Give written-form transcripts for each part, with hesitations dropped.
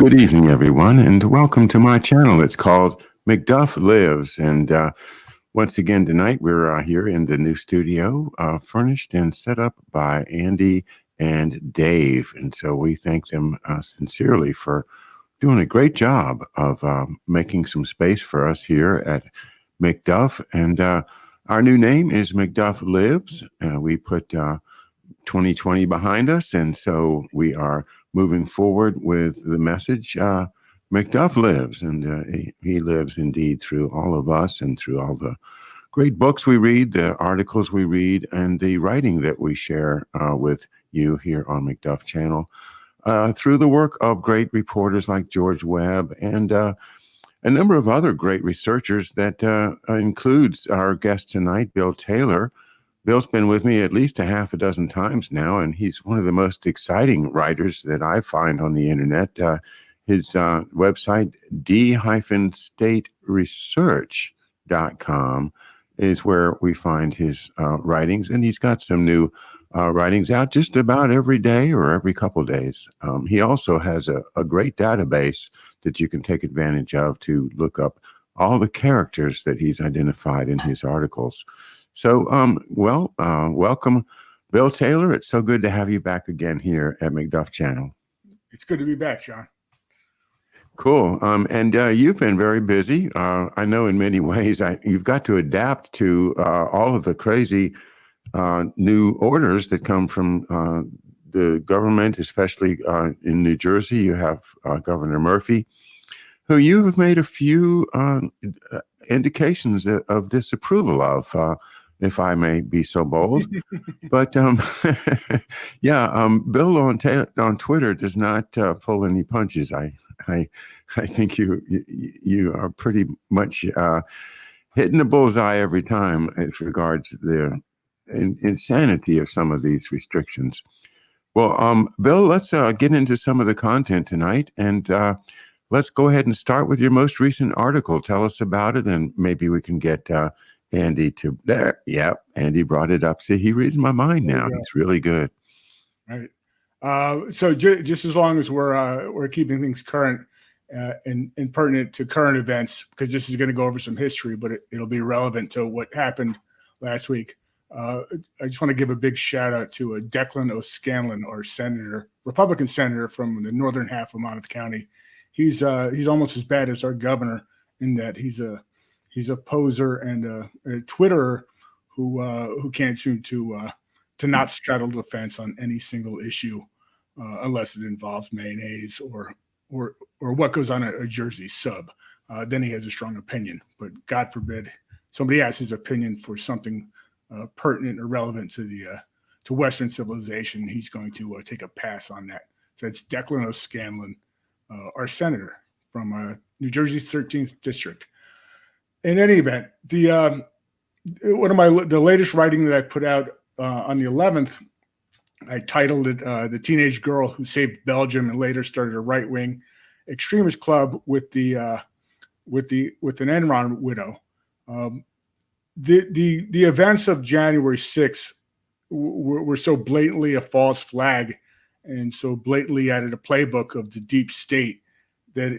Good evening, everyone, and welcome to my channel. It's called McDuff Lives. And once again, tonight we're here in the new studio, furnished and set up by Andy and Dave. And so we thank them sincerely for doing a great job of making some space for us here at McDuff. And our new name is McDuff Lives. We put 2020 behind us, and so we are moving forward with the message. McDuff lives, and he lives indeed through all of us and through all the great books we read, the articles we read, and the writing that we share with you here on McDuff Channel, through the work of great reporters like George Webb and a number of other great researchers that includes our guest tonight, Bill Taylor. Bill's been with me at least a half a dozen times now, and he's one of the most exciting writers that I find on the internet. His website, d-stateresearch.com, is where we find his writings, and he's got some new writings out just about every day or every couple days. He also has a great database that you can take advantage of to look up all the characters that he's identified in his articles. So, welcome, Bill Taylor. It's so good to have you back again here at McDuff Channel. It's good to be back, John. Cool. And you've been very busy. I know in many ways you've got to adapt to all of the crazy new orders that come from the government, especially in New Jersey. You have Governor Murphy, who you have made a few indications of disapproval of, if I may be so bold. But Bill on Twitter does not pull any punches. I think you are pretty much hitting the bullseye every time as regards the insanity of some of these restrictions. Well, Bill, let's get into some of the content tonight, and let's go ahead and start with your most recent article. Tell us about it, and maybe we can get Andy to there. Yep, Andy brought it up. See, he reads my mind now. He's really good. Right. So just as long as we're keeping things current and pertinent to current events, because this is going to go over some history, but it'll be relevant to what happened last week. I just want to give a big shout out to Declan O'Scanlan, our senator, Republican senator from the northern half of Monmouth County. He's almost as bad as our governor in that he's a poser and a Twitterer who can't seem to not straddle the fence on any single issue unless it involves mayonnaise or what goes on a Jersey sub. Then he has a strong opinion. But God forbid somebody asks his opinion for something pertinent or relevant to Western civilization, he's going to take a pass on that. So it's Declan O'Scanlan, our senator from New Jersey's 13th district. In any event, the latest writing that I put out on the 11th, I titled it "The Teenage Girl Who Saved Belgium and Later Started a Right-Wing Extremist Club with an Enron Widow." The events of January 6th were so blatantly a false flag and so blatantly added a playbook of the deep state that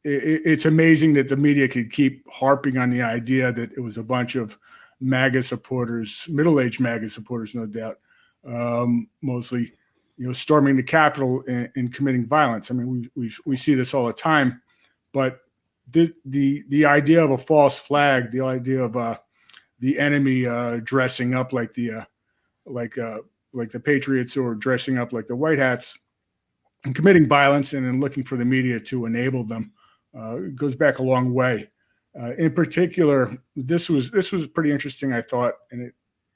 it's amazing that the media could keep harping on the idea that it was a bunch of MAGA supporters, middle-aged MAGA supporters, no doubt, mostly, storming the Capitol and committing violence. I mean, we see this all the time, but the idea of a false flag, the idea of the enemy dressing up like the Patriots or dressing up like the White Hats and committing violence and then looking for the media to enable them, goes back a long way. In particular, this was pretty interesting, I thought, and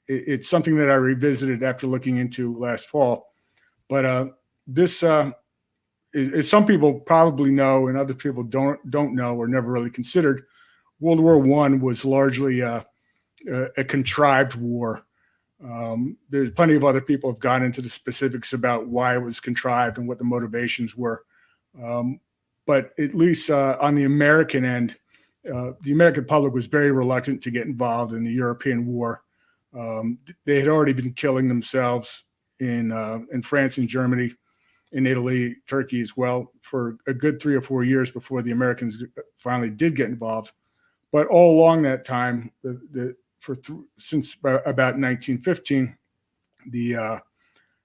it's something that I revisited after looking into last fall. But this is some people probably know and other people don't know or never really considered. World War I was largely a contrived war. There's plenty of other people have gone into the specifics about why it was contrived and what the motivations were. But at least on the American end, the American public was very reluctant to get involved in the European war. They had already been killing themselves in France and Germany. in Italy, Turkey as well, for a good 3 or 4 years before the Americans finally did get involved. But all along that time, since about 1915, the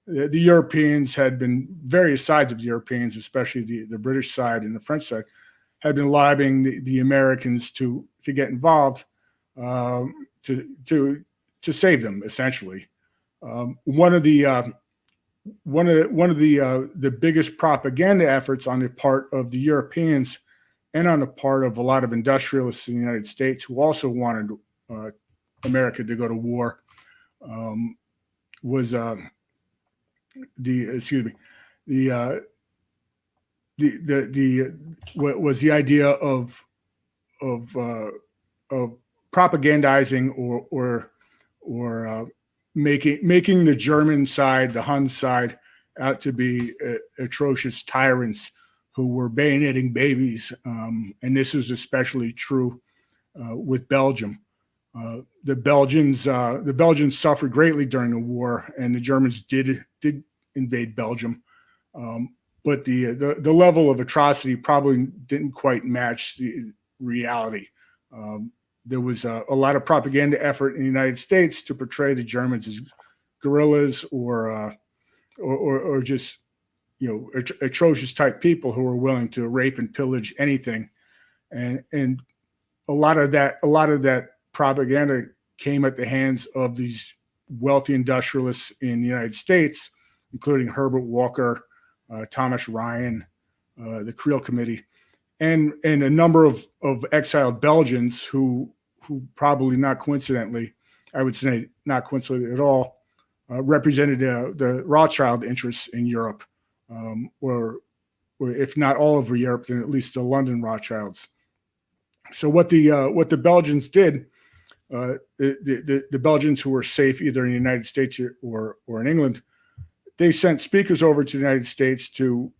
Europeans had been, various sides of the Europeans, especially the British side and the French side, had been lobbying the Americans to get involved, to save them, essentially. One of the biggest propaganda efforts on the part of the Europeans and on the part of a lot of industrialists in the United States who also wanted America to go to war, was the idea of propagandizing or making the German side, the Hun side, out to be atrocious tyrants who were bayoneting babies, and this was especially true with Belgium. The Belgians suffered greatly during the war, and the Germans did invade Belgium, but the level of atrocity probably didn't quite match the reality. There was a lot of propaganda effort in the United States to portray the Germans as guerrillas or just, you know, atrocious type people who were willing to rape and pillage anything, and a lot of that propaganda came at the hands of these wealthy industrialists in the United States, including Herbert Walker, Thomas Ryan, the Creel Committee, and a number of exiled Belgians who probably not coincidentally, I would say not coincidentally at all, represented the Rothschild interests in Europe, or if not all over Europe, then at least the London Rothschilds. So what the Belgians did, the Belgians who were safe either in the United States or in England, they sent speakers over to the United States to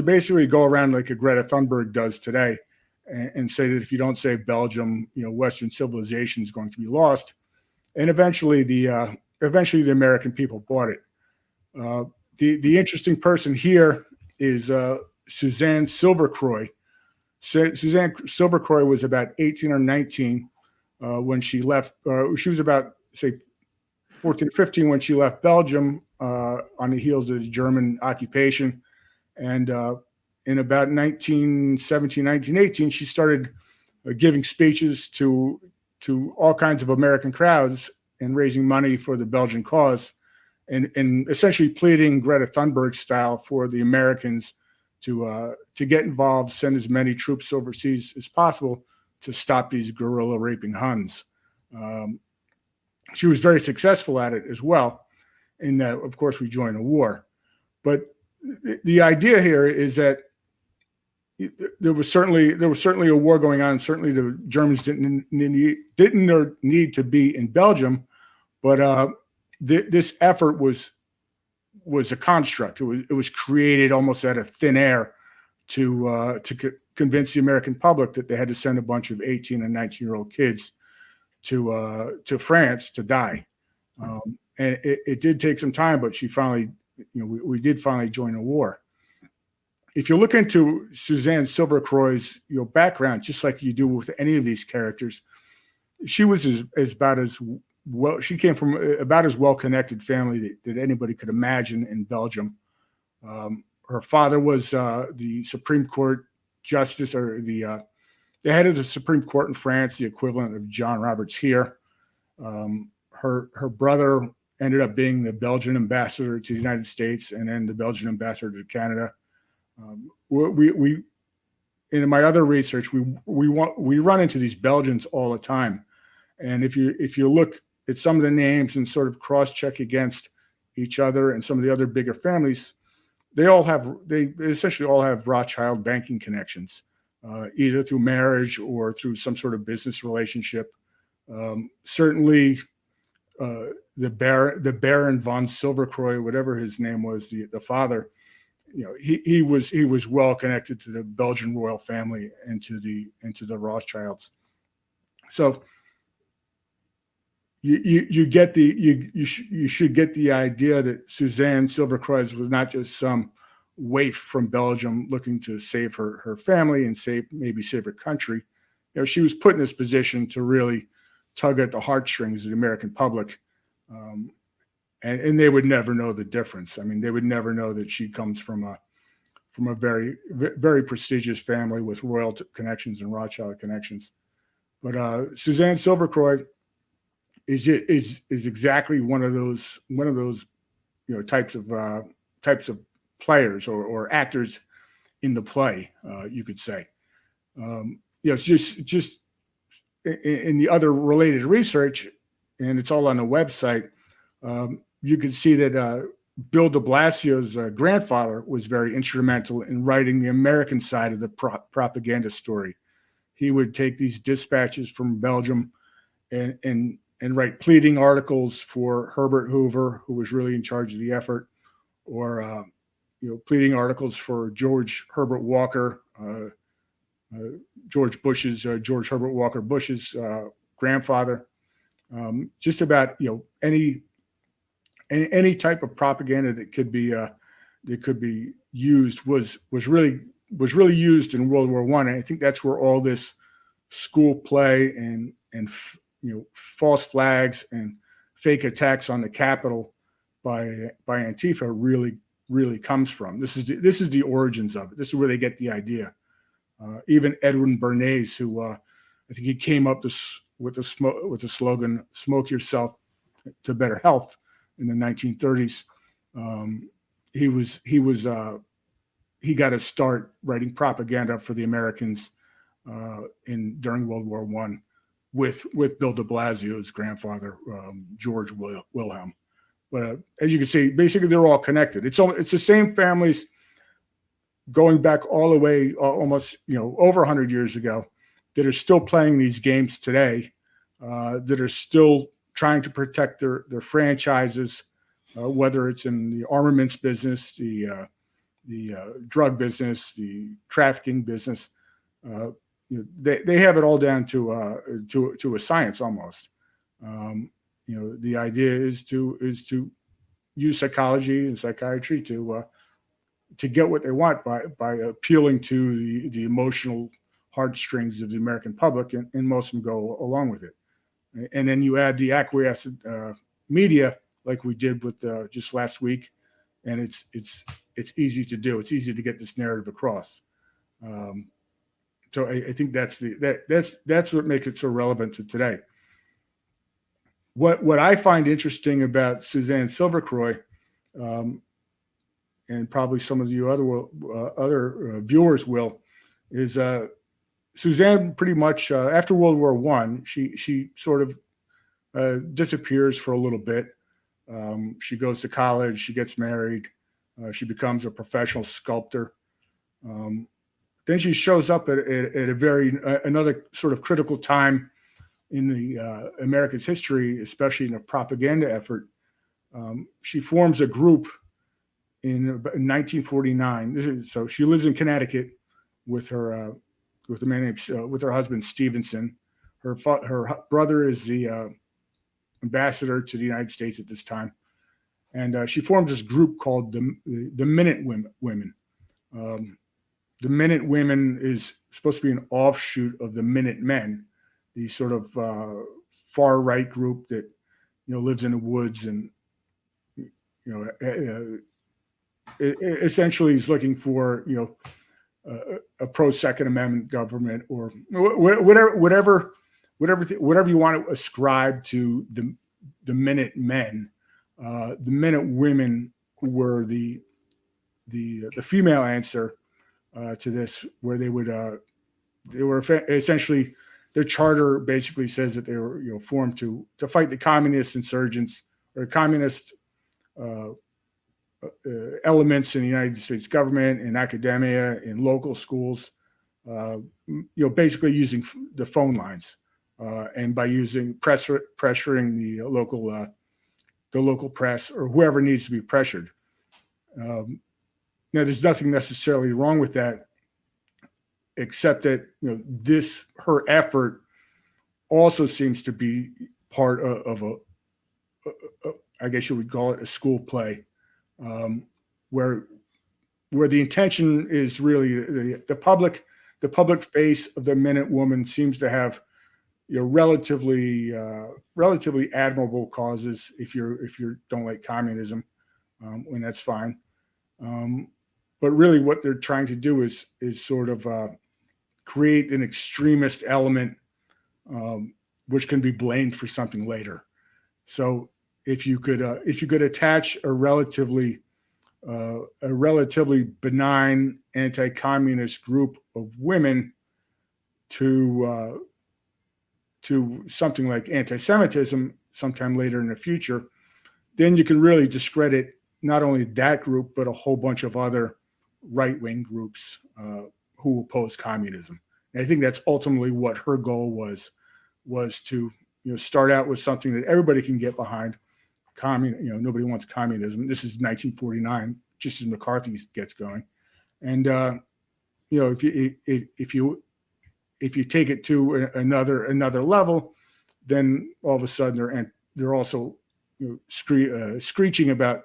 basically go around like a Greta Thunberg does today, and say that if you don't save Belgium, you know, Western civilization is going to be lost. And eventually the American people bought it. The interesting person here is Suzanne Silvercruys. Suzanne Silvercruys was about 18 or 19 when she left. She was about, say, 14 or 15 when she left Belgium on the heels of the German occupation. And in about 1917, 1918, she started giving speeches to all kinds of American crowds and raising money for the Belgian cause, and essentially pleading Greta Thunberg style for the Americans to get involved, send as many troops overseas as possible to stop these guerrilla raping Huns. She was very successful at it as well, in that, of course, we joined the war. But the idea here is that there was certainly a war going on. Certainly, the Germans didn't need to be in Belgium, but this effort was a construct. It was created almost out of thin air to convince the American public that they had to send a bunch of 18 and 19-year-old kids to France to die. And it did take some time, but she finally, you know, we did finally join the war. If you look into Suzanne Silvercruys' background, just like you do with any of these characters, she was about as well. She came from about as well-connected family that anybody could imagine in Belgium. Her father was the Supreme Court justice, or the head of the Supreme Court in France, the equivalent of John Roberts here. Her brother ended up being the Belgian ambassador to the United States, and then the Belgian ambassador to Canada. We in my other research, we run into these Belgians all the time, and if you look at some of the names and sort of cross-check against each other and some of the other bigger families, they essentially all have Rothschild banking connections, either through marriage or through some sort of business relationship. Certainly, the Baron von Silvercruys, whatever his name was, the father, he was well connected to the Belgian royal family and to the Rothschilds. So you should get the idea that Suzanne Silvercruys was not just some waif from Belgium, looking to save her family and maybe save her country. She was put in this position to really tug at the heartstrings of the American public. And they would never know the difference. I mean, they would never know that she comes from a very, very prestigious family with royal connections and Rothschild connections. But Suzanne Silvercruys is exactly one of those types of players or actors in the play, you could say. It's just in the other related research, and it's all on the website. You can see that Bill de Blasio's grandfather was very instrumental in writing the American side of the propaganda story. He would take these dispatches from Belgium and write pleading articles for Herbert Hoover, who was really in charge of the effort, or pleading articles for George Herbert Walker, George Herbert Walker Bush's grandfather. Just about any type of propaganda that could be used was really used in World War I. And I think that's where all this school play and false flags and fake attacks on the Capitol by Antifa really comes from. This is the origins of it. This is where they get the idea. Even Edwin Bernays, who I think he came up with the slogan "Smoke yourself to better health" in the 1930s. He got to start writing propaganda for the Americans during World War I with Bill de Blasio's grandfather, George Wilhelm. But as you can see, basically they're all connected. It's the same families going back all the way almost over 100 years ago that are still playing these games today, that are still trying to protect their franchises, whether it's in the armaments business, the drug business, the trafficking business. They have it all down to a science almost. The idea is to use psychology and psychiatry to get what they want by appealing to the emotional heartstrings of the American public, and most of them go along with it. And then you add the acquiescent media, like we did with just last week, and it's easy to do. It's easy to get this narrative across. So I think that's what makes it so relevant to today. What I find interesting about Suzanne Silvercruys, and probably some of you other viewers will, is Suzanne pretty much after World War I, she sort of disappears for a little bit. She goes to college, she gets married, she becomes a professional sculptor. Then she shows up at another sort of critical time in the America's history, especially in a propaganda effort. She forms a group in 1949. So she lives in Connecticut with her with her husband Stevenson. Her brother is the ambassador to the United States at this time, and she forms this group called the Minute Women. The Minute Women is supposed to be an offshoot of the Minute Men, the sort of far right group that lives in the woods and essentially is looking for a pro Second Amendment government, or whatever you want to ascribe to the Minute Men. The Minute Women were the female answer to this, where they were essentially, their charter basically says that they were formed to fight the communist insurgents or communist elements in the United States government, in academia, in local schools, basically using the phone lines and by pressuring the local press or whoever needs to be pressured. Now, there's nothing necessarily wrong with that, except that her effort also seems to be part of I guess you would call it a school play, where where the intention is really the public face of the Minutewoman seems to have, relatively admirable causes if you don't like communism, and that's fine. But really, what they're trying to do is sort of create an extremist element, which can be blamed for something later. So if you could attach a relatively benign anti-communist group of women to something like anti-Semitism sometime later in the future, then you can really discredit not only that group, but a whole bunch of other right-wing groups who oppose communism. And I think that's ultimately what her goal was to start out with something that everybody can get behind. Nobody wants communism. This is 1949, just as McCarthy gets going, and if you take it to another level, then all of a sudden they're also screeching about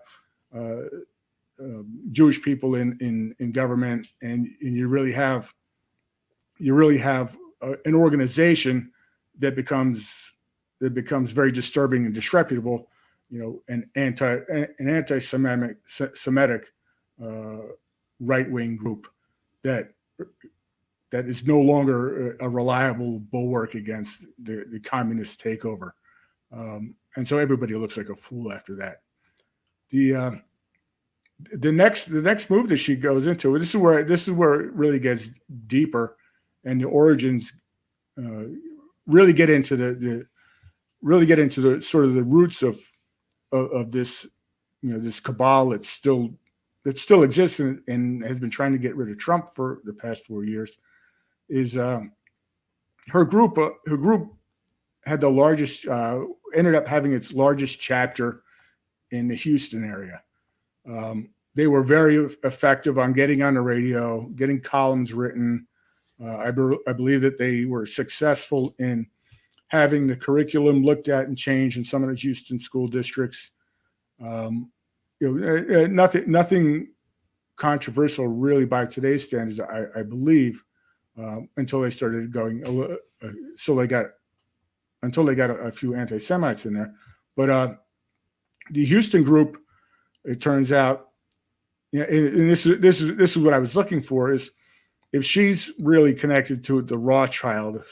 Jewish people in government, and you really have an organization that becomes very disturbing and disreputable. An anti-Semitic right-wing group that is no longer a reliable bulwark against the communist takeover, and so everybody looks like a fool after that. The next move that she goes into, this is where it really gets deeper, and the origins really get into the sort of the roots of this this cabal that still exists and has been trying to get rid of Trump for the past 4 years. Is her group had the largest, ended up having its largest chapter in the Houston area. They were very effective on getting on the radio, getting columns written. I believe that they were successful in having the curriculum looked at and changed in some of the Houston school districts. Nothing controversial really by today's standards, I believe, until they started going. Until they got a few anti-Semites in there. But the Houston group, it turns out, and this is what I was looking for, is if she's really connected to the Rothschild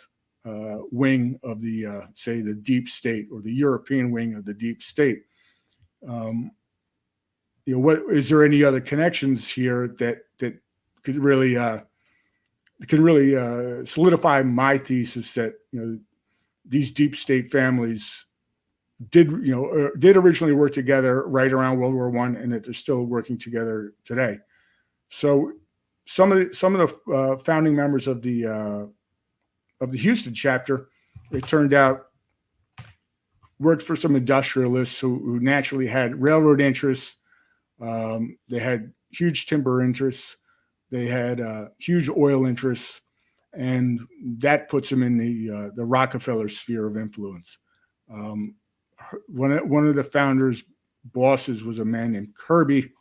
wing of the say the deep state, or the European wing of the deep state. What is there any other connections here that could really solidify my thesis that these deep state families did originally work together right around World War I, and that they're still working together today. So some of the founding members of the Houston chapter, it turned out, worked for some industrialists who naturally had railroad interests. They had huge timber interests. They had huge oil interests, and that puts them in the Rockefeller sphere of influence. One of the founders' bosses was a man named Kirby,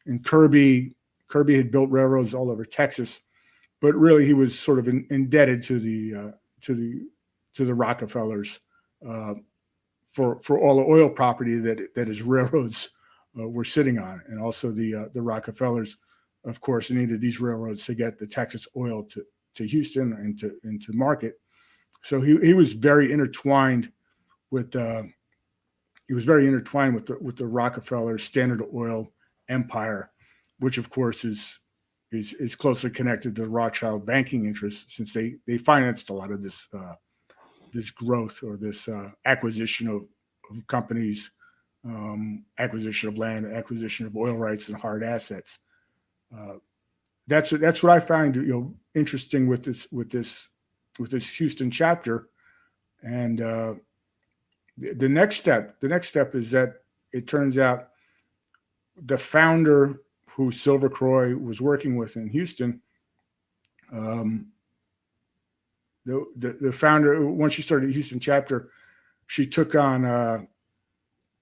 and Kirby had built railroads all over Texas, but really he was sort of indebted to the Rockefellers for all the oil property that his railroads were sitting on, and also the Rockefellers, of course, needed these railroads to get the Texas oil to Houston and to market. So he was very intertwined with the Rockefeller Standard Oil empire, which of course is closely connected to the Rothschild banking interests, since they financed a lot of this growth, or this acquisition of companies, acquisition of land, acquisition of oil rights and hard assets. That's what I find interesting with this Houston chapter. And the next step is that it turns out the founder who Silvercruys was working with in Houston, the founder, once she started the Houston chapter, she took on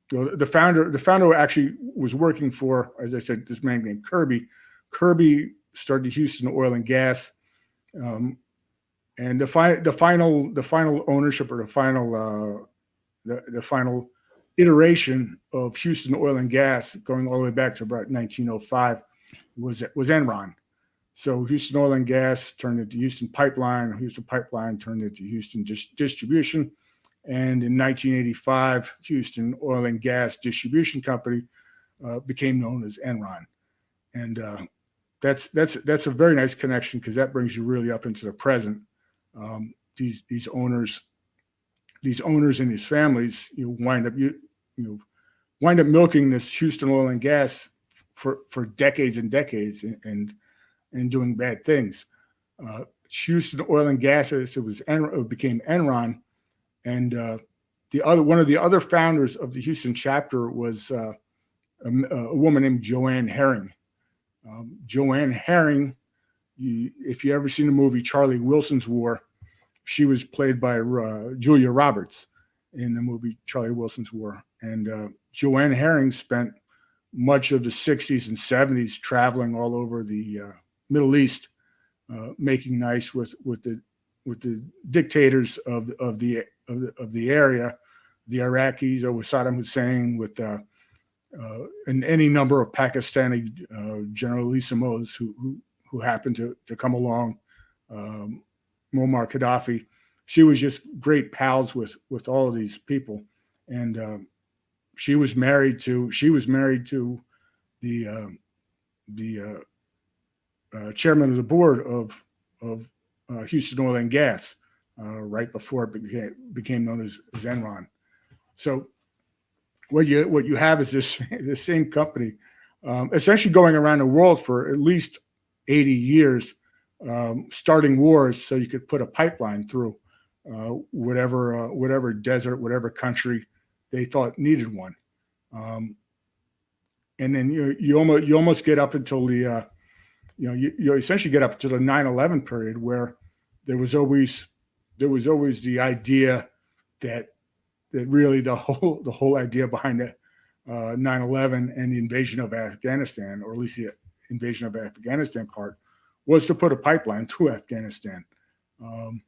the founder actually was working for, as I said, this man named Kirby. Kirby started Houston Oil and Gas, and the final ownership, or the final iteration of Houston Oil and Gas, going all the way back to about 1905, was Enron. So Houston Oil and Gas turned into Houston Pipeline. Houston Pipeline turned into Houston Distribution. And in 1985, Houston Oil and Gas Distribution Company became known as Enron. And that's a very nice connection, because that brings you really up into the present. These owners and these families, wind up milking this Houston Oil and Gas for decades and decades, and doing bad things. Houston Oil and Gas, it became Enron, and one of the other founders of the Houston chapter was a woman named Joanne Herring. Joanne Herring, if you ever seen the movie Charlie Wilson's War, she was played by Julia Roberts in the movie Charlie Wilson's War. And Joanne Herring spent much of the 60s and 70s traveling all over the Middle East, making nice with the dictators of the area, the Iraqis, or with Saddam Hussein, with and any number of Pakistani generalissimos who happened to come along, Muammar Gaddafi. She was just great pals with all of these people, and she was married to the chairman of the board of Houston Oil and Gas, right before it became known as Enron. So what you have is this same company, essentially going around the world for at least 80 years, starting wars so you could put a pipeline through whatever desert, whatever country they thought needed one. And then you almost get up until the you essentially get up to the 9/11 period, where there was always the idea that really the whole idea behind the 9/11 and the invasion of Afghanistan, or at least the invasion of Afghanistan part, was to put a pipeline through Afghanistan, and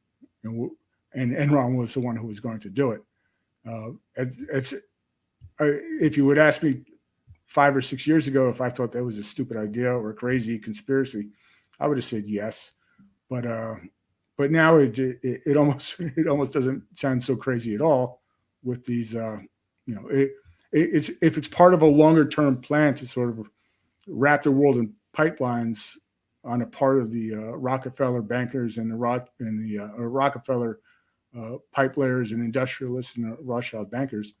Enron was the one who was going to do it. If you would ask me 5 or 6 years ago if I thought that was a stupid idea or a crazy conspiracy, I would have said yes. But now it almost doesn't sound so crazy at all, with these if it's part of a longer term plan to sort of wrap the world in pipelines on a part of the Rockefeller bankers and the Rockefeller pipe layers and industrialists and the Rothschild bankers,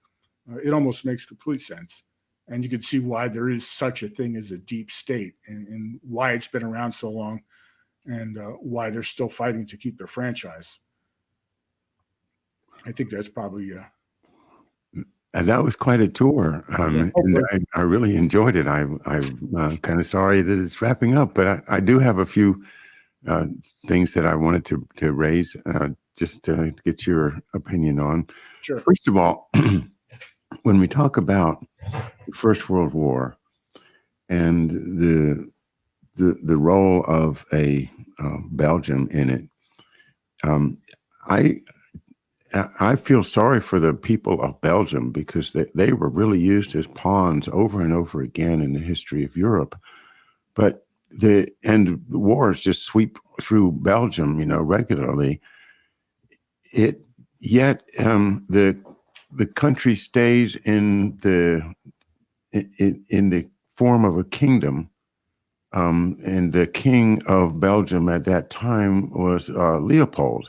it almost makes complete sense. And you can see why there is such a thing as a deep state, and why it's been around so long, and why they're still fighting to keep their franchise. I think that's probably And that was quite a tour. And I really enjoyed it. I'm kind of sorry that it's wrapping up, but I do have a few things that I wanted to raise, just to get your opinion on. Sure. First of all, when we talk about the First World War and the role of a Belgium in it, I feel sorry for the people of Belgium, because they were really used as pawns over and over again in the history of Europe. But the wars just sweep through Belgium, regularly. Yet the country stays in the form of a kingdom, and the king of Belgium at that time was Leopold.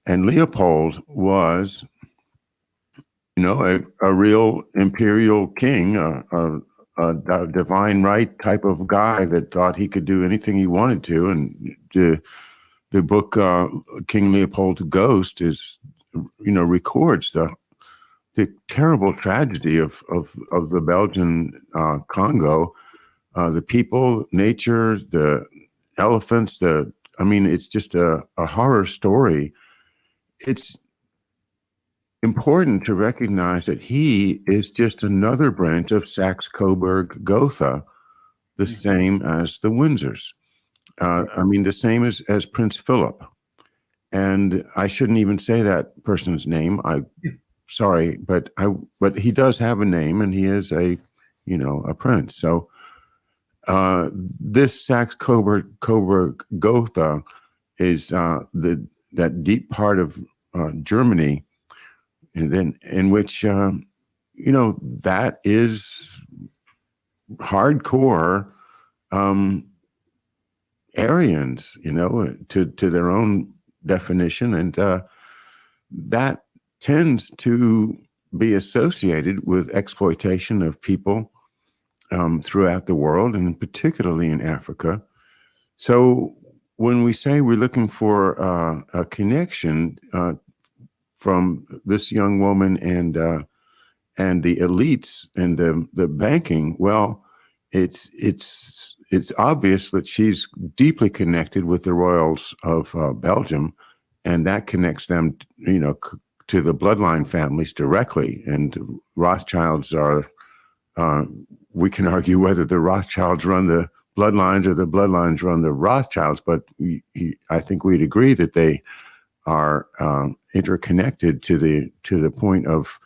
And Leopold was, a real imperial king, a divine right type of guy that thought he could do anything he wanted to. And the book King Leopold's Ghost records the terrible tragedy of the Belgian Congo, the people, nature, the elephants. It's just a horror story. It's important to recognize that he is just another branch of Saxe-Coburg-Gotha the same as the Windsors. I mean, the same as Prince Philip. And I shouldn't even say that person's name. Sorry, but he does have a name, and he is a prince. So this Saxe-Coburg Gotha is that deep part of Germany, and then in which that is hardcore Aryans, to their own definition, and that tends to be associated with exploitation of people throughout the world, and particularly in Africa. So when we say we're looking for a connection from this young woman and the elites and the banking, well, it's obvious that she's deeply connected with the royals of Belgium, and that connects them, to the bloodline families directly. And Rothschilds are, we can argue whether the Rothschilds run the bloodlines or the bloodlines run the Rothschilds, but I think we'd agree that they are interconnected to the point of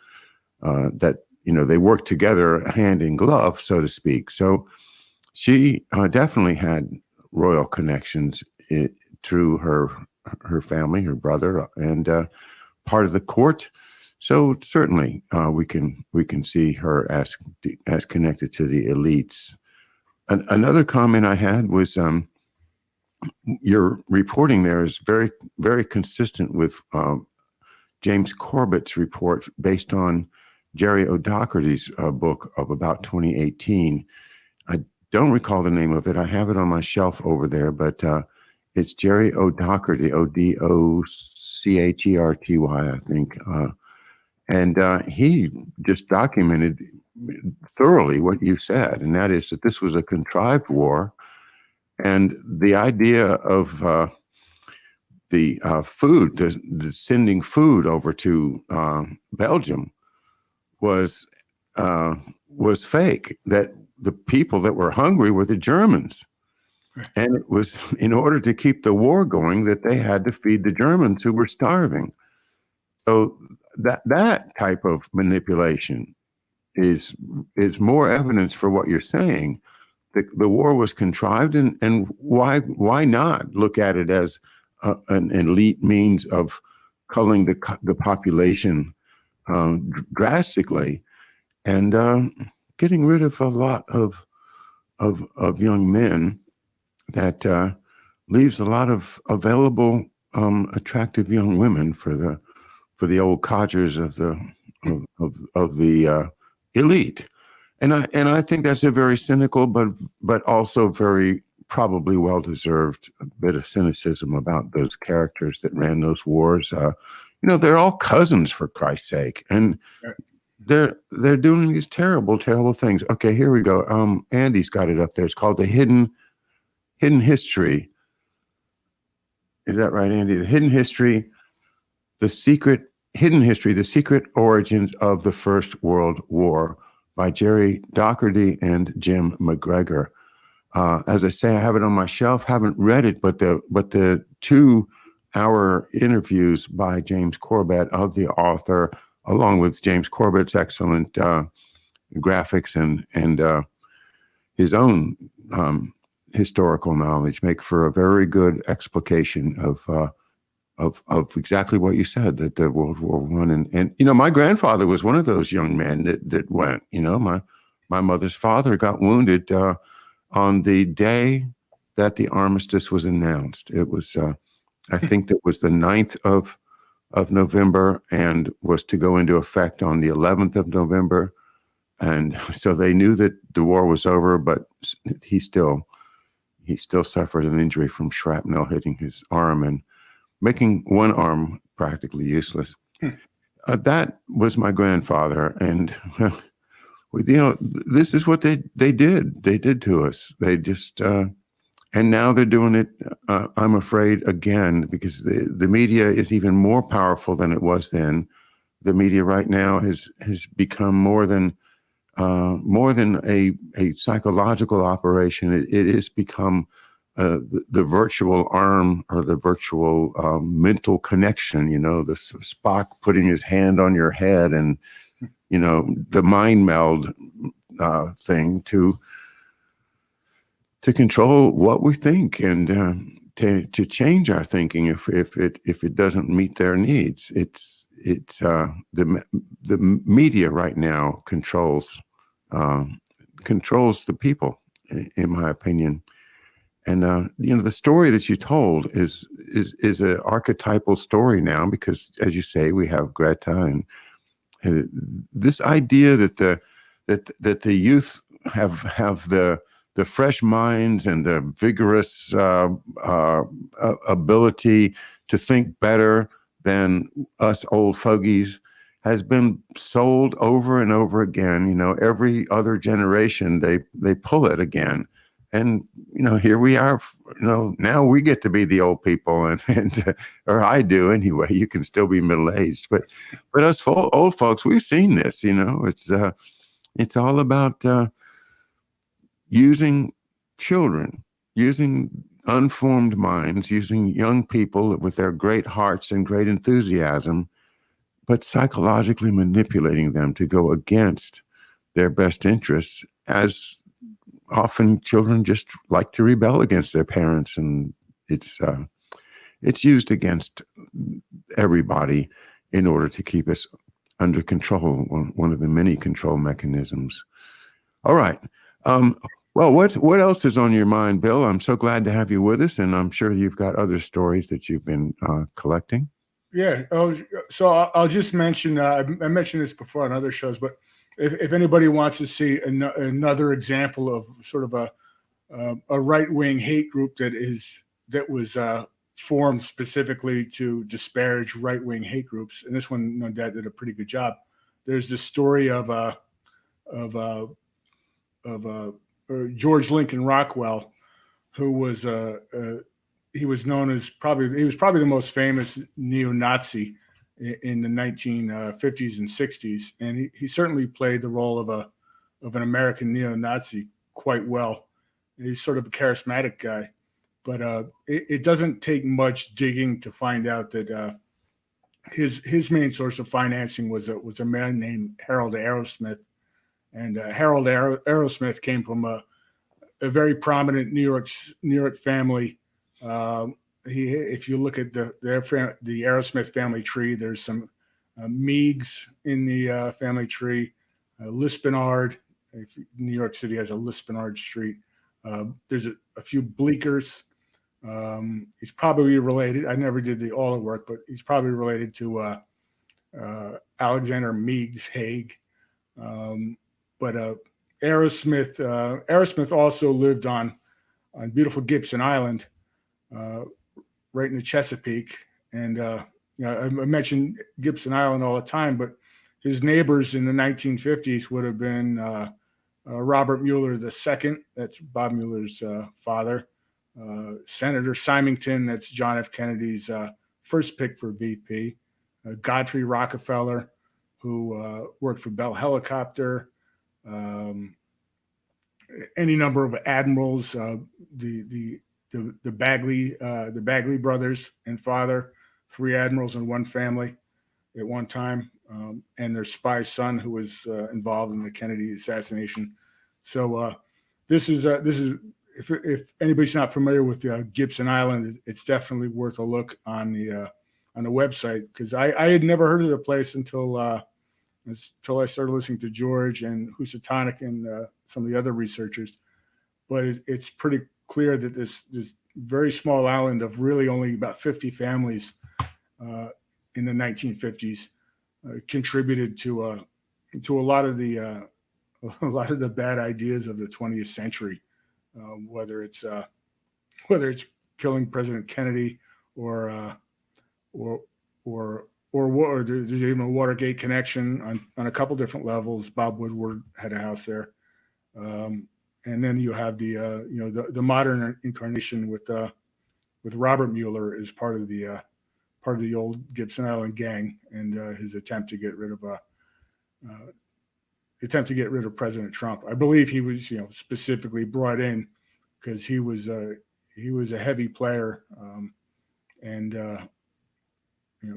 that they work together hand in glove, so to speak. So she definitely had royal connections through her family, her brother, and part of the court. So certainly we can see her as connected to the elites. Another comment I had was your reporting there is very, very consistent with James Corbett's report based on Jerry O'Doherty's book of about 2018. I don't recall the name of it. I have it on my shelf over there, but it's Jerry O'Doherty, Odocherty, I think. And he just documented thoroughly what you said, and that is that this was a contrived war. And the idea of the food, the sending food over to Belgium was fake, that the people that were hungry were the Germans. Right. And it was in order to keep the war going that they had to feed the Germans who were starving. So that type of manipulation is more evidence for what you're saying. The war was contrived, and why not look at it as an elite means of culling the population drastically, and getting rid of a lot of young men. That leaves a lot of available attractive young women for the old codgers of the elite, and I think that's a very cynical but also very probably well-deserved bit of cynicism about those characters that ran those wars. They're all cousins, for Christ's sake, and they're doing these terrible things. Okay, here we go. Andy's got it up there. It's called The Hidden History. Is that right, Andy? The Hidden History, the Secret Origins of the First World War by Jerry Doherty and Jim McGregor. As I say, I have it on my shelf. Haven't read it, but the 2-hour interviews by James Corbett of the author, along with James Corbett's excellent graphics and his own historical knowledge, make for a very good explication of exactly what you said, that the World War I and my grandfather was one of those young men that went. My mother's father got wounded on the day that the armistice was announced. It was I think that was the 9th of November, and was to go into effect on the 11th of November. And so they knew that the war was over, but he still suffered an injury from shrapnel hitting his arm and making one arm practically useless. That was my grandfather, and this is what they did. They did to us. They just and now they're doing it. I'm afraid again, because the media is even more powerful than it was then. The media right now has become more than more than a psychological operation. It has become the virtual arm or the virtual mental connection, the Spock putting his hand on your head, and, the mind meld thing to control what we think, and to change our thinking if it doesn't meet their needs. It's the media right now controls the people, in my opinion. And the story that you told is an archetypal story now, because, as you say, we have Greta, and this idea that the youth have the fresh minds and the vigorous ability to think better than us old fogies has been sold over and over again. Every other generation they pull it again. And, here we are, now we get to be the old people, and or I do anyway. You can still be middle-aged, but us old folks, we've seen this. It's all about using children, using unformed minds, using young people with their great hearts and great enthusiasm, but psychologically manipulating them to go against their best interests, as often children just like to rebel against their parents. And it's used against everybody in order to keep us under control, one of the many control mechanisms. All right. Well, what else is on your mind, Bill? I'm so glad to have you with us, and I'm sure you've got other stories that you've been collecting. Yeah. Oh, so I'll just mention, I mentioned this before on other shows, but if anybody wants to see another example of sort of a right-wing hate group that was formed specifically to disparage right-wing hate groups, and this one, Dad did a pretty good job. There's the story of George Lincoln Rockwell, who was he was known as probably the most famous neo-Nazi in the 1950s and 60s, and he certainly played the role of an American neo-Nazi quite well. He's sort of a charismatic guy, but it doesn't take much digging to find out that his main source of financing was a man named Harold Arrowsmith, and Harold Arrowsmith came from a very prominent New York family. If you look at the Arrowsmith family tree, there's some Meigs in the family tree, Lispinard. New York City has a Lispinard Street. There's a few Bleekers. He's probably related. I never did all the work, but he's probably related to Alexander Meigs Haig. But Arrowsmith also lived on beautiful Gibson Island, right in the Chesapeake. And I mention Gibson Island all the time, but his neighbors in the 1950s would have been Robert Mueller II, that's Bob Mueller's father, Senator Symington, that's John F. Kennedy's first pick for VP, Godfrey Rockefeller, who worked for Bell Helicopter, any number of admirals, the Bagley brothers and father, 3 admirals in one family at one time, and their spy son who was involved in the Kennedy assassination. So this is if anybody's not familiar with Gibson Island, it's definitely worth a look on the website, because I had never heard of the place until I started listening to George and Housatonic and some of the other researchers. But it's pretty clear that this very small island of really only about 50 families in the 1950s contributed to a lot of the bad ideas of the 20th century, whether it's killing President Kennedy or there's even a Watergate connection on a couple different levels. Bob Woodward had a house there, and then you have the modern incarnation with Robert Mueller as part of the old Gibson Island gang, and his attempt to get rid of attempt to get rid of President Trump. I believe he was, specifically brought in because he was a heavy player, and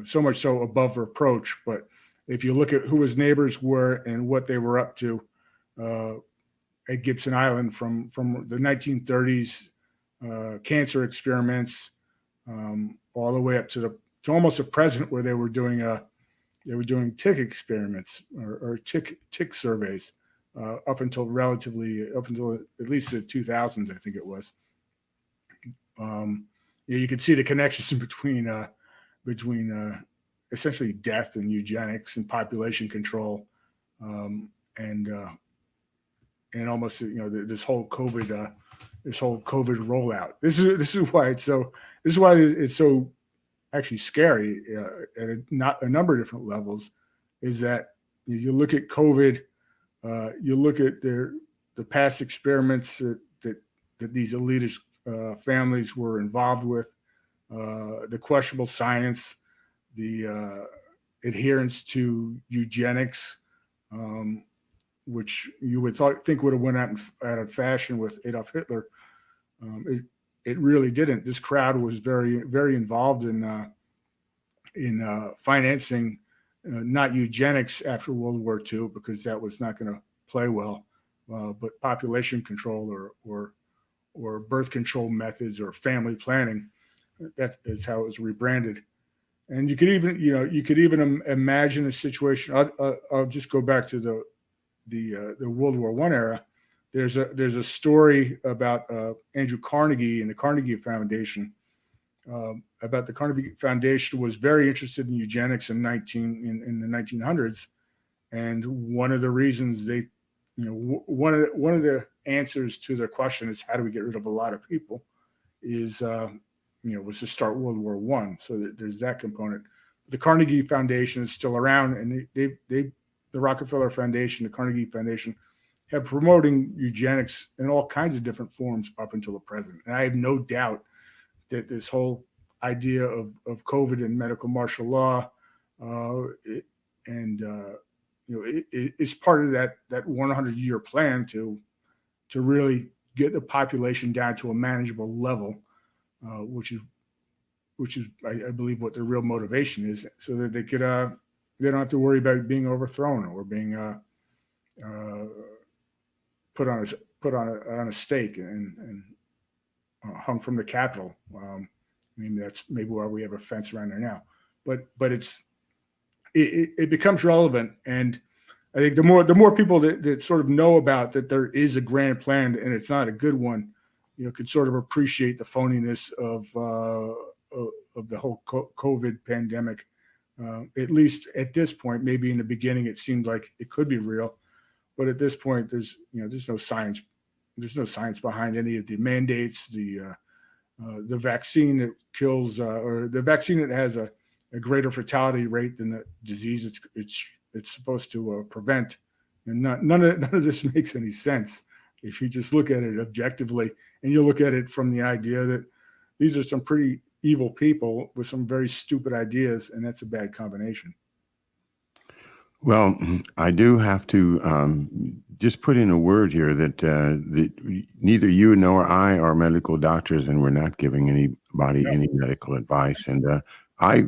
so much so above reproach. But if you look at who his neighbors were and what they were up to at Gibson Island from the 1930s, cancer experiments, all the way up to almost the present, where they were doing tick experiments or tick surveys up until at least the 2000s, I think it was. You could see the connections between essentially death and eugenics and population control, and almost this whole COVID rollout. This is why it's so actually scary at a number of different levels. Is that you look at COVID, you look at the past experiments that these elitist families were involved with, the questionable science, the adherence to eugenics, which you would think would have went out of fashion with Adolf Hitler. It really didn't. This crowd was very, very involved in financing not eugenics after World War II, because that was not going to play well, but population control or birth control methods or family planning. That is how it was rebranded. And you could even imagine a situation. I'll just go back to the World War I era. There's a story about Andrew Carnegie and the Carnegie Foundation. About the Carnegie Foundation was very interested in eugenics in the 1900s, and one of the reasons one of the answers to their question is, how do we get rid of a lot of people, is was to start World War I. So there's that component. The Carnegie Foundation is still around, and the Rockefeller Foundation, the Carnegie Foundation, have promoting eugenics in all kinds of different forms up until the present. And I have no doubt that this whole idea of COVID and medical martial law, it's part of that 100-year plan to really get the population down to a manageable level, which is I believe what their real motivation is, so that they don't have to worry about being overthrown or being put on a stake and hung from the Capitol. That's maybe why we have a fence around there now, but it becomes relevant, and I think the more people that sort of know about that there is a grand plan and it's not a good one, could sort of appreciate the phoniness of the whole COVID pandemic. At least at this point. Maybe in the beginning it seemed like it could be real, but at this point there's no science. There's no science behind any of the mandates. The vaccine that kills, or the vaccine that has a greater fatality rate than the disease it's supposed to prevent, and none of this makes any sense if you just look at it objectively, and you look at it from the idea that these are some pretty evil people with some very stupid ideas, and that's a bad combination. Well, I do have to just put in a word here that neither you nor I are medical doctors, and we're not giving anybody any medical advice. And I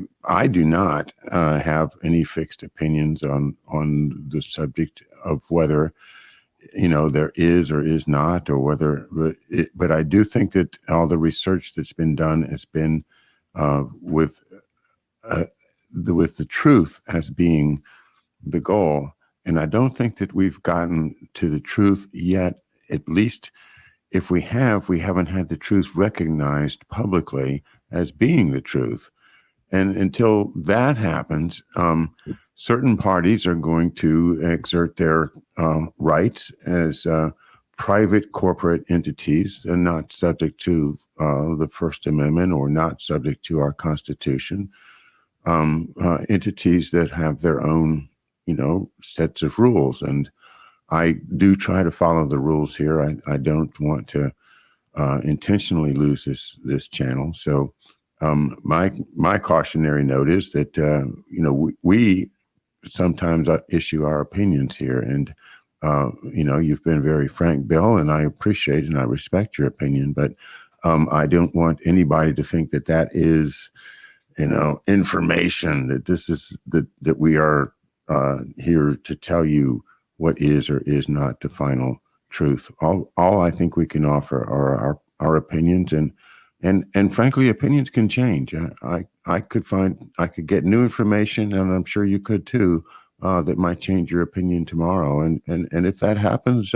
do not have any fixed opinions on the subject of whether there is or is not, or whether. But I do think that all the research that's been done has been with the truth as being the goal. And I don't think that we've gotten to the truth yet. At least if we haven't had the truth recognized publicly as being the truth. And until that happens, certain parties are going to exert their rights as private corporate entities and not subject to the First Amendment or not subject to our Constitution. Entities that have their own sets of rules, and I do try to follow the rules here. I don't want to intentionally lose this channel. So my cautionary note is that we sometimes issue our opinions here, and You've been very frank, Bill, and I appreciate and I respect your opinion, but I don't want anybody to think that that is, information, that this is that we are here to tell you what is or is not the final truth. All I think we can offer are our opinions, and frankly, opinions can change. I could get new information, and I'm sure you could too, that might change your opinion tomorrow. And if that happens,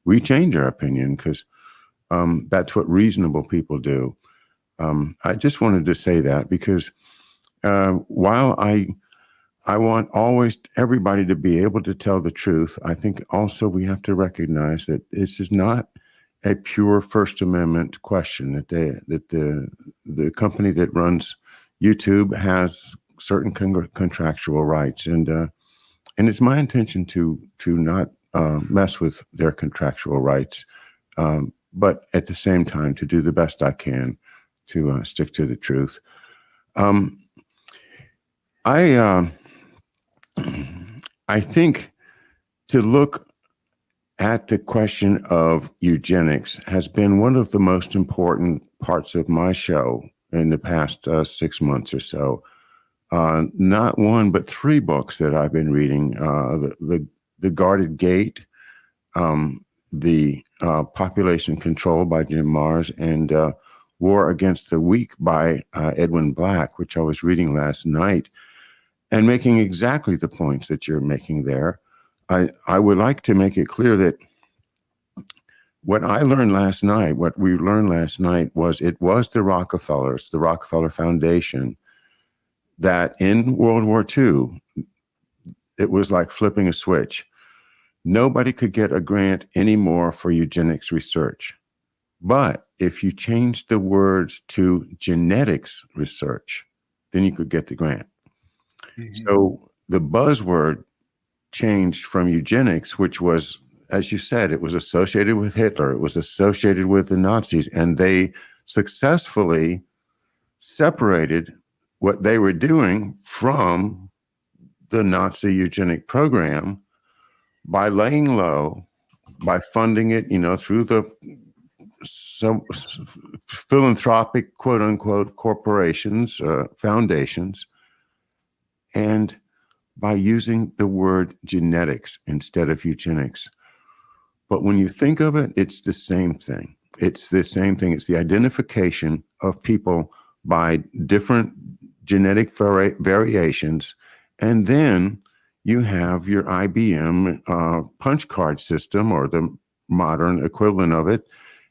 we change our opinion, because that's what reasonable people do. I just wanted to say that because while I want always everybody to be able to tell the truth, I think also we have to recognize that this is not a pure First Amendment question. That the company that runs YouTube has certain contractual rights, and it's my intention to not mess with their contractual rights, but at the same time to do the best I can to stick to the truth. I think to look at the question of eugenics has been one of the most important parts of my show in the past 6 months or so. Not one, but 3 books that I've been reading: the Guarded Gate, the Population Control by Jim Marrs, and War Against the Weak by Edwin Black, which I was reading last night, and making exactly the points that you're making there. I would like to make it clear that what we learned last night was it was the Rockefeller Foundation, that in World War II, it was like flipping a switch. Nobody could get a grant anymore for eugenics research. But if you changed the words to genetics research, then you could get the grant. Mm-hmm. So the buzzword changed from eugenics, which was, as you said, it was associated with Hitler, it was associated with the Nazis, and they successfully separated what they were doing from the Nazi eugenic program by laying low, by funding it, through the philanthropic, quote unquote, corporations, foundations, and by using the word genetics instead of eugenics. But when you think of it, it's the same thing. It's the same thing. It's the identification of people by different genetic variations. And then you have your IBM punch card system, or the modern equivalent of it,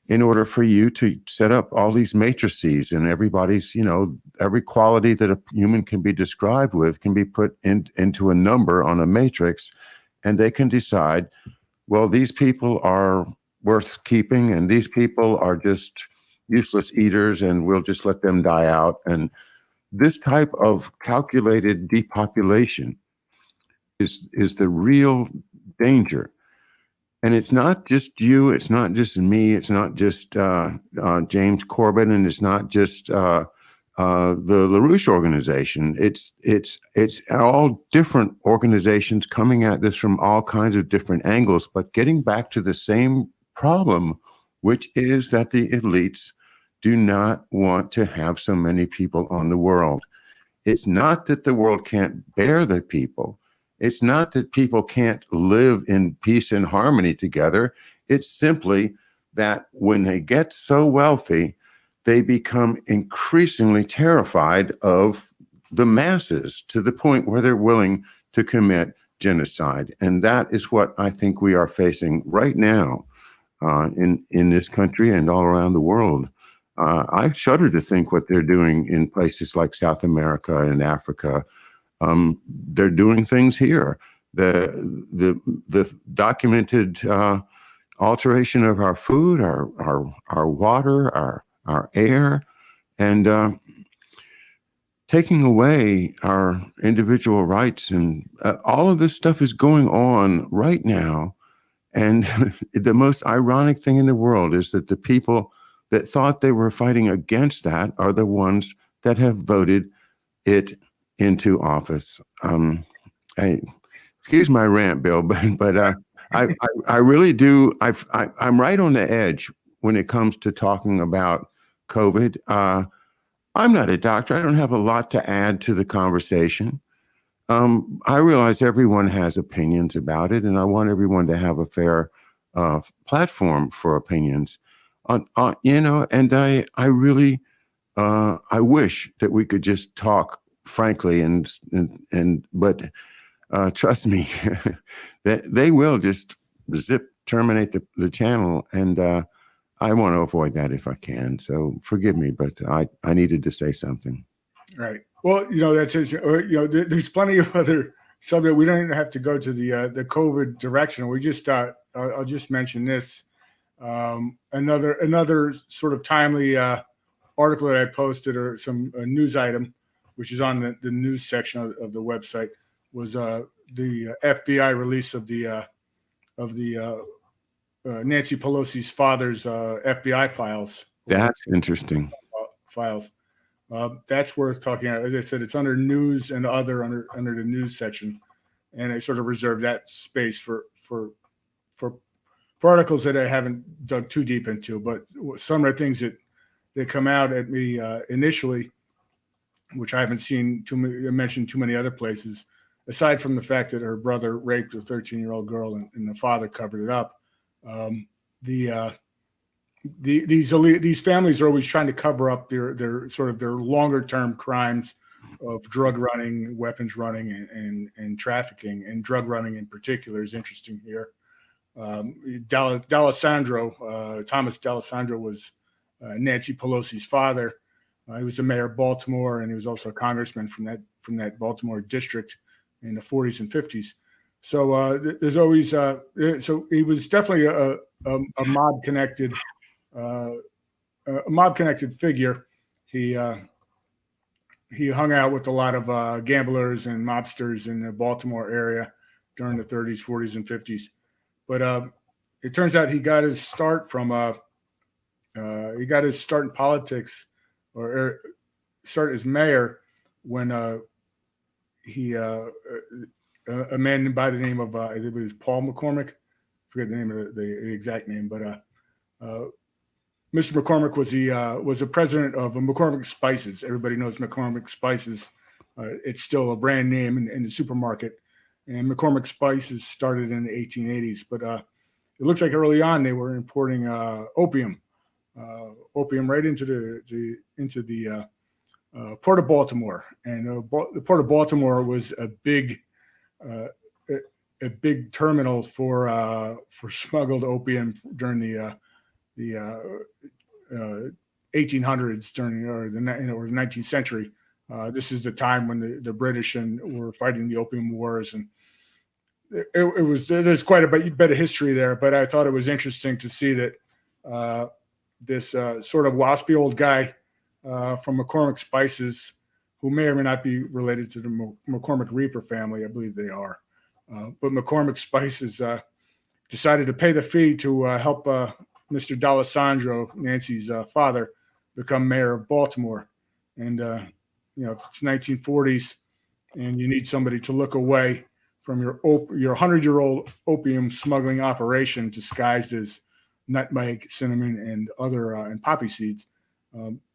in order for you to set up all these matrices, and everybody's, every quality that a human can be described with can be put into a number on a matrix, and they can decide, well, these people are worth keeping, and these people are just useless eaters, and we'll just let them die out. And this type of calculated depopulation is the real danger. And it's not just you, it's not just me, it's not just James Corbett, and it's not just the LaRouche organization. It's all different organizations coming at this from all kinds of different angles, but getting back to the same problem, which is that the elites do not want to have so many people on the world. It's not that the world can't bear the people. It's not that people can't live in peace and harmony together. It's simply that when they get so wealthy, they become increasingly terrified of the masses, to the point where they're willing to commit genocide. And that is what I think we are facing right now in this country and all around the world. I shudder to think what they're doing in places like South America and Africa. They're doing things here. The documented alteration of our food, our water, our air, and taking away our individual rights, and all of this stuff is going on right now. And the most ironic thing in the world is that the people that thought they were fighting against that are the ones that have voted it into office. Excuse my rant, Bill, but I really do. I'm right on the edge when it comes to talking about COVID. I'm not a doctor. I don't have a lot to add to the conversation. I realize everyone has opinions about it, and I want everyone to have a fair platform for opinions. And I really, I wish that we could just talk frankly, but trust me, they will just terminate the channel, and I want to avoid that if I can. So forgive me, but I needed to say something. Right. Well, that's there's plenty of other subject. We don't even have to go to the COVID direction. We just I'll just mention this. Another sort of timely article that I posted, or some news item, which is on the news section of the website, was the FBI release of the Nancy Pelosi's father's FBI files. That's interesting. Files. That's worth talking about. As I said, it's under news and other under the news section, and I sort of reserve that space for articles that I haven't dug too deep into. But some of the things that come out at me initially, which I haven't seen mentioned too many other places, aside from the fact that her brother raped a 13-year-old girl and the father covered it up. These families are always trying to cover up their longer term crimes of drug running, weapons running, and trafficking, and drug running in particular is interesting here. D'Alessandro, Thomas D'Alessandro, was Nancy Pelosi's father. He was the mayor of Baltimore, and he was also a congressman from that Baltimore district in the 40s and 50s. So there's always so he was definitely a mob connected figure. He hung out with a lot of gamblers and mobsters in the Baltimore area during the 30s, 40s, and 50s. But it turns out he got his start in politics, or start as mayor, when a man by the name of I think it was Paul McCormick. I forget the name of the exact name, but Mr. McCormick was the president of McCormick Spices. Everybody knows McCormick Spices. It's still a brand name in the supermarket. And McCormick Spices started in the 1880s, but it looks like early on they were importing opium right into the Port of Baltimore. And the Port of Baltimore was a big terminal for smuggled opium during the 1800s, or the 19th century. This is the time when the British were fighting the Opium Wars, and there's quite a bit of history there. But I thought it was interesting to see that this sort of waspy old guy from McCormick Spices, who may or may not be related to the McCormick Reaper family. I believe they are. But McCormick Spices decided to pay the fee to help Mr. D'Alessandro, Nancy's father, become mayor of Baltimore. And, it's 1940s, and you need somebody to look away from your 100-year-old opium smuggling operation disguised as nutmeg, cinnamon, and other and poppy seeds.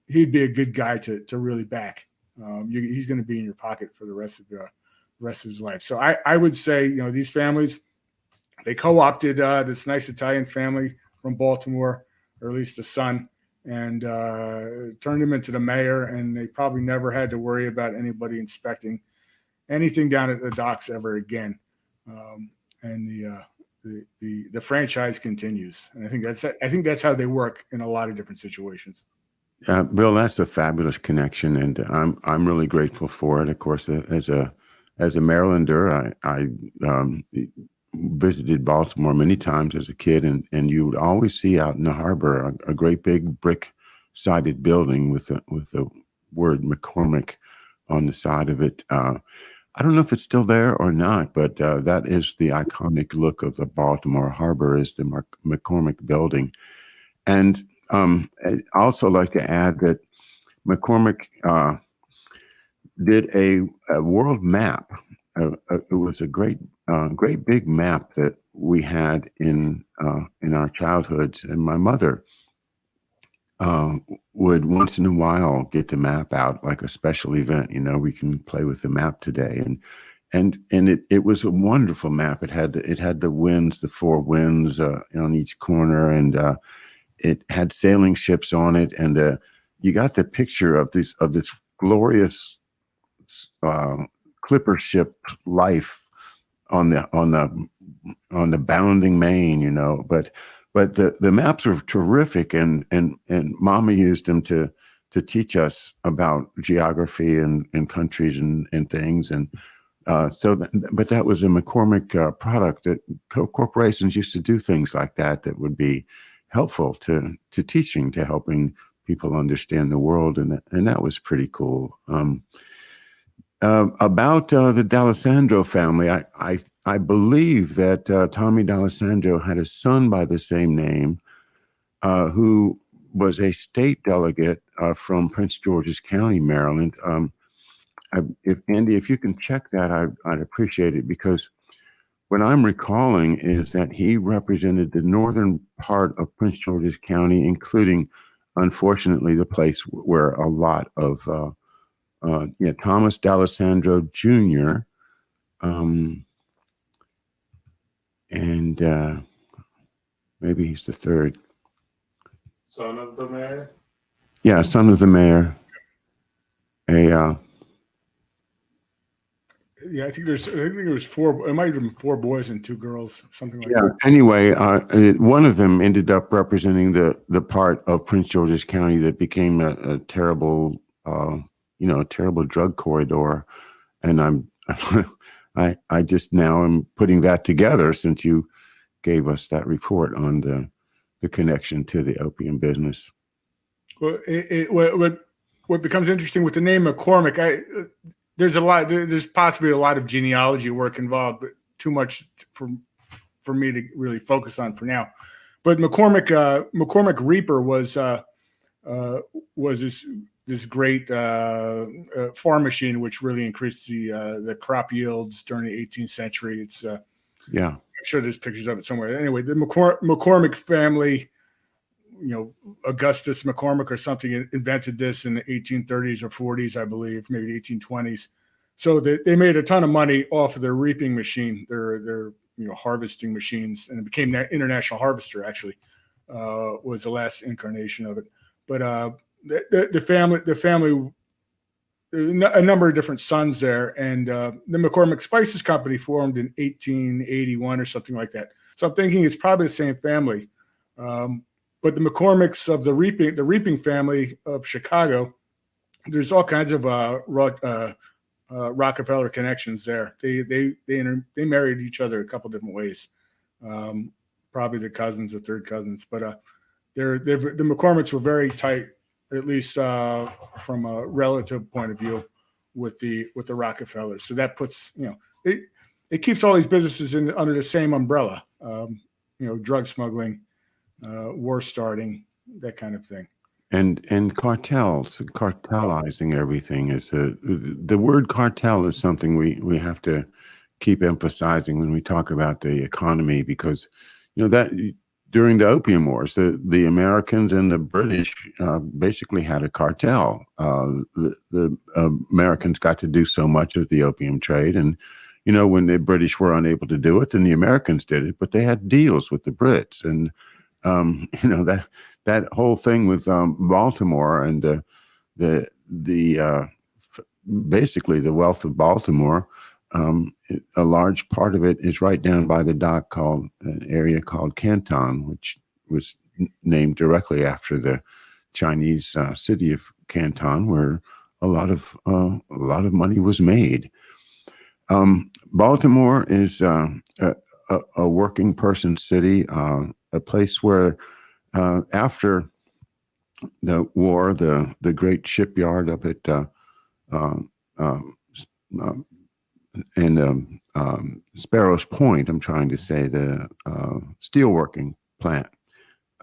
He'd be a good guy to really back. He's going to be in your pocket for the rest of his life. So I would say, these families, they co-opted this nice Italian family from Baltimore, or at least the son, and turned him into the mayor. And they probably never had to worry about anybody inspecting anything down at the docks ever again. And the franchise continues. And I think that's how they work in a lot of different situations. Bill, that's a fabulous connection, and I'm really grateful for it. Of course, as a Marylander, I visited Baltimore many times as a kid, and you would always see out in the harbor a great big brick-sided building with the word McCormick on the side of it. I don't know if it's still there or not, but that is the iconic look of the Baltimore harbor, is the McCormick building. And I'd also like to add that McCormick did a world map it was a great big map that we had in our childhoods, and my mother would once in a while get the map out, like a special event. We can play with the map today, and it was a wonderful map. It had the winds, the four winds on each corner, and it had sailing ships on it, and you got the picture of this glorious clipper ship life on the bounding main, but the maps were terrific, and Mama used them to teach us about geography and countries and things, and but that was a McCormick product. That corporations used to do things like that would be helpful to teaching, to helping people understand the world, and that was pretty cool. About the D'Alessandro family, I believe that Tommy D'Alessandro had a son by the same name, who was a state delegate from Prince George's County, Maryland. If you can check that, I'd appreciate it, because what I'm recalling is that he represented the northern part of Prince George's County, including, unfortunately, the place where a lot of Thomas D'Alessandro Jr. And maybe he's the third. Son of the mayor? Yeah, son of the mayor. Yeah, I think there was four. It might have been 4 boys and 2 girls, something like that. Anyway, one of them ended up representing the part of Prince George's County that became a terrible, terrible drug corridor, and I just now am putting that together since you gave us that report on the connection to the opium business. Well, what becomes interesting with the name McCormick, there's possibly a lot of genealogy work involved, but too much for me to really focus on for now. But McCormick Reaper was this great farm machine which really increased the crop yields during the 18th century. It's I'm sure there's pictures of it somewhere. Anyway, the McCormick family, Augustus McCormick or something, invented this in the 1830s or 40s, I believe, maybe the 1820s. So they made a ton of money off of their reaping machine, their harvesting machines, and it became that International Harvester. Actually, was the last incarnation of it. But the family, a number of different sons there, and the McCormick Spices Company formed in 1881 or something like that. So I'm thinking it's probably the same family. But the McCormicks of the reaping family of Chicago, there's all kinds of Rockefeller connections there. They married each other a couple different ways. Probably the cousins or third cousins, but the McCormicks were very tight, at least from a relative point of view, with the Rockefellers. So that puts it keeps all these businesses under the same umbrella. Drug smuggling, war starting, that kind of thing. And cartelizing everything is the word cartel is something we have to keep emphasizing when we talk about the economy, because that during the Opium Wars, the Americans and the British basically had a cartel. The Americans got to do so much of the opium trade, and when the British were unable to do it, then the Americans did it. But they had deals with the Brits, and that whole thing with Baltimore and basically the wealth of Baltimore. A large part of it is right down by the dock, called an area called Canton, which was named directly after the Chinese city of Canton, where a lot of money was made. Baltimore is a working person city, a place where after the war, the great shipyard up at Sparrows Point, I'm trying to say, the steelworking plant,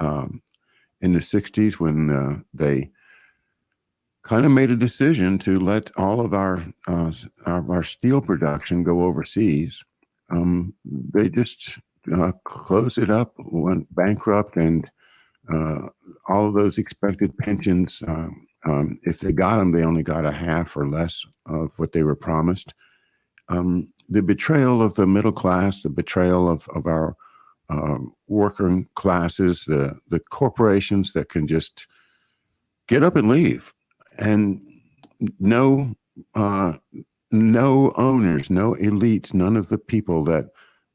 in the 60s, when they kind of made a decision to let all of our steel production go overseas. They just closed it up, went bankrupt, and all of those expected pensions, if they got them, they only got a half or less of what they were promised. The betrayal of the middle class, the betrayal of our working classes, the corporations that can just get up and leave, and no no owners, no elites, none of the people that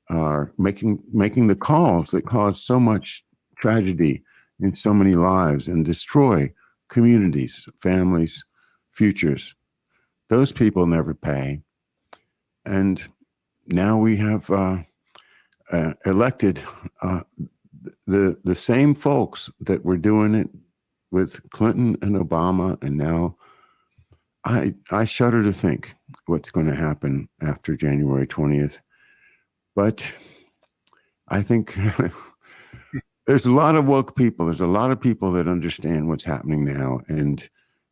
are making the calls that cause so much tragedy in so many lives and destroy communities, families, futures. Those people never pay. And now we have elected the same folks that were doing it with Clinton and Obama, and now I shudder to think what's going to happen after January 20th. But I think there's a lot of woke people. There's a lot of people that understand what's happening now. And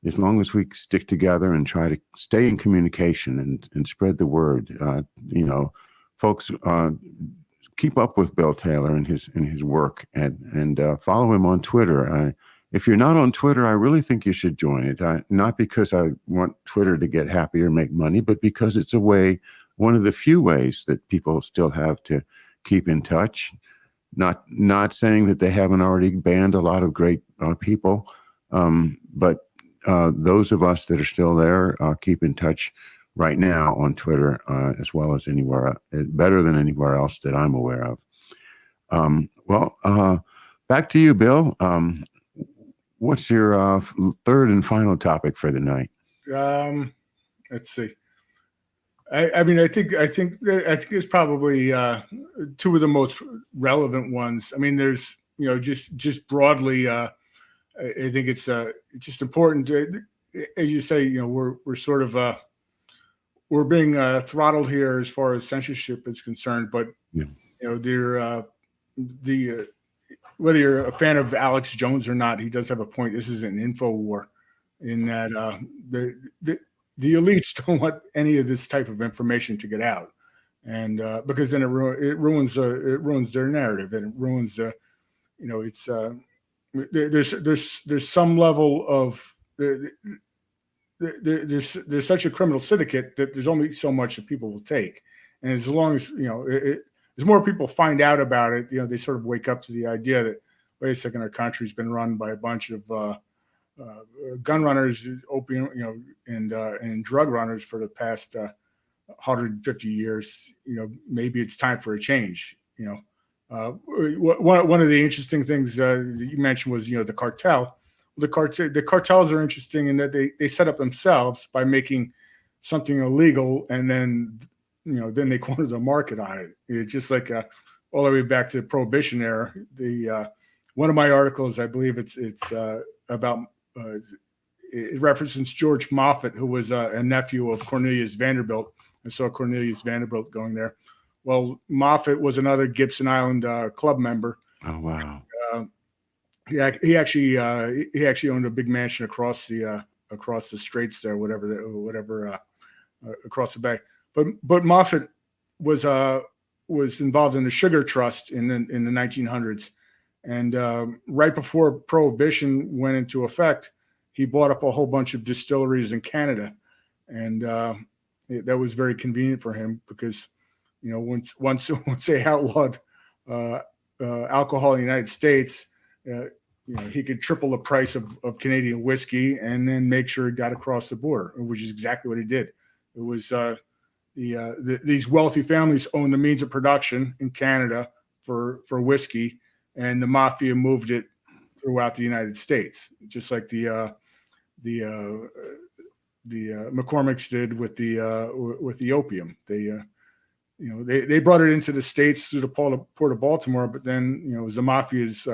as long as we stick together and try to stay in communication and spread the word, folks, keep up with Bill Taylor and his work, and follow him on Twitter. If you're not on Twitter, I really think you should join it. Not because I want Twitter to get happy or make money, but because it's one of the few ways that people still have to keep in touch. Not saying that they haven't already banned a lot of great people, but those of us that are still there keep in touch right now on Twitter, as well as anywhere, better than anywhere else that I'm aware of. Back to you, Bill. What's your third and final topic for the night? Let's see. I think it's probably two of the most relevant ones. I mean, there's just broadly. I think it's just important to, as you say, we're sort of we're being throttled here as far as censorship is concerned. But whether you're a fan of Alex Jones or not, he does have a point. This is an info war, in that the elites don't want any of this type of information to get out, and because then it ruins their narrative, and it ruins there's some level of there's such a criminal syndicate that there's only so much that people will take, and as long as as more people find out about it, they sort of wake up to the idea that, wait a second, our country's been run by a bunch of gun runners, opium, and drug runners for the past 150 years. Maybe it's time for a change. One of the interesting things that you mentioned was the cartel. The cartels are interesting in that they set up themselves by making something illegal, and then they corner the market on it. It's just like all the way back to the Prohibition era. One of my articles, I believe it's about it references George Moffat, who was a nephew of Cornelius Vanderbilt. I saw Cornelius Vanderbilt going there. Well, Moffat was another Gibson Island club member. Oh wow! He actually owned a big mansion across the straits there, whatever across the bay. But Moffat was involved in the sugar trust in the 1900s, and right before Prohibition went into effect, he bought up a whole bunch of distilleries in Canada, and that was very convenient for him because once they outlawed alcohol in the United States, he could triple the price of Canadian whiskey and then make sure it got across the border, which is exactly what he did. It was these wealthy families owned the means of production in Canada for whiskey, and the mafia moved it throughout the United States, just like the McCormicks did with the opium. They brought it into the States through the port of Baltimore, but then it was the mafia's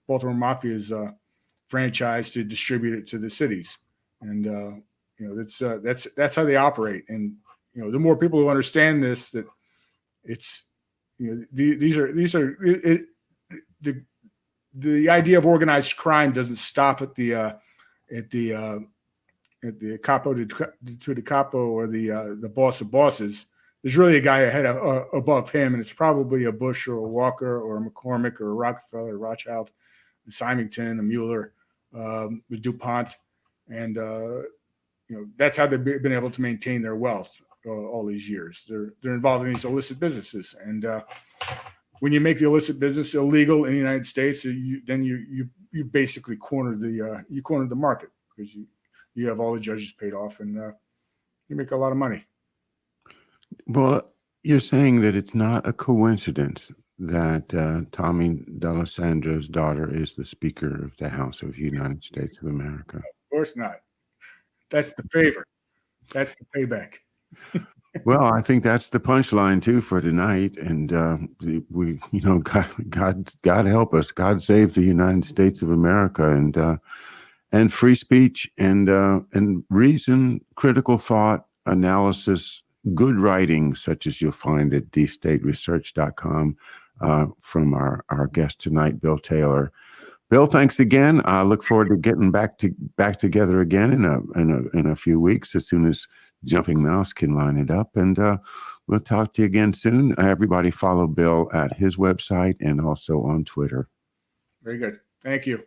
Baltimore Mafia's franchise to distribute it to the cities, and that's how they operate. And the more people who understand this, that it's the idea of organized crime doesn't stop at the the capo to the capo, or the boss of bosses, there's really a guy ahead above him, and it's probably a Bush or a Walker or a McCormick or a Rockefeller, a Rothschild, a Symington, a Mueller, with DuPont, and that's how they've been able to maintain their wealth all these years. They're involved in these illicit businesses, and when you make the illicit business illegal in the United States, then you basically corner the market, because you have all the judges paid off, and you make a lot of money. Well, you're saying that it's not a coincidence that Tommy D'Alessandro's daughter is the Speaker of the House of the United States of America. Of course not. That's the favor. That's the payback. Well, I think that's the punchline too for tonight. And we, God help us. God save the United States of America, and free speech, and reason, critical thought, analysis, good writing, such as you'll find at dstateresearch.com from our guest tonight, Bill Taylor. Bill, thanks again. I look forward to getting back together again in a few weeks, as soon as Jumping Mouse can line it up, and we'll talk to you again soon. Everybody follow Bill at his website and also on Twitter. Very good. Thank you.